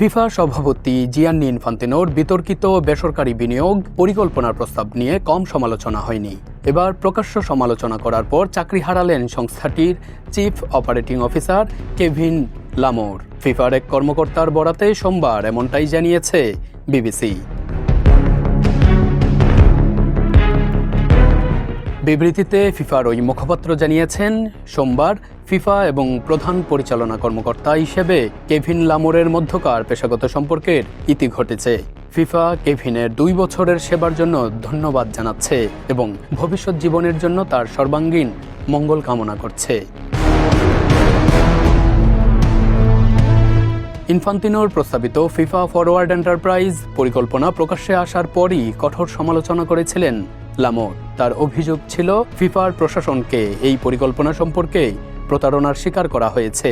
FIFA সভাপতি Gianni ইনফান্তিনোর বিতর্কিত বেসরকারি বিনিয়োগ পরিকল্পনার প্রস্তাব নিয়ে কম সমালোচনা হয়নি। এবার প্রকাশ্য সমালোচনা করার পর চাকরি হারালেন সংস্থাটির চিফ অপারেটিং অফিসার কেভিন লামোর। ফিফার এক কর্মকর্তার বরাতে সোমবার এমনটাই জানিয়েছে বিবিসি। বিবৃতিতে ফিফার ওই মুখপাত্র জানিয়েছেন, সোমবার ফিফা এবং প্রধান পরিচালনা কর্মকর্তা হিসেবে কেভিন লামোরের মধ্যকার পেশাগত সম্পর্কের ইতি ঘটেছে। ফিফা কেভিনের 2 বছরের সেবার জন্য ধন্যবাদ জানাচ্ছে এবং ভবিষ্যৎ জীবনের জন্য তার সর্বাঙ্গীন মঙ্গল কামনা করছে। ইনফান্তিনোর প্রস্তাবিত ফিফা ফরওয়ার্ড এন্টারপ্রাইজ পরিকল্পনা প্রকাশ্যে আসার পরই কঠোর সমালোচনা করেছিলেন লামোর। তার অভিযোগ ছিল, ফিফার প্রশাসনকে এই পরিকল্পনা সম্পর্কে প্রতারণার শিকার করা হয়েছে।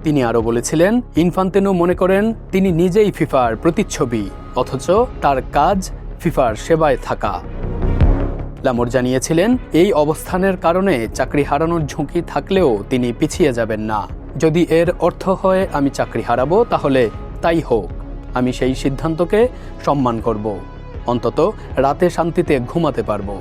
তিনি আরও বলেছিলেন, ইনফান্তিনো মনে করেন তিনি নিজেই ফিফার প্রতিচ্ছবি, অথচ তার কাজ ফিফার সেবায় থাকা। লামোর জানিয়েছিলেন, এই অবস্থানের কারণে চাকরি হারানোর ঝুঁকি থাকলেও তিনি পিছিয়ে যাবেন না। যদি এর অর্থ হয় আমি চাকরি হারাবো, তাহলে তাই হোক। আমি সেই সিদ্ধান্তকে সম্মান করব। অন্তত রাতে শান্তিতে ঘুমাতে পারবো।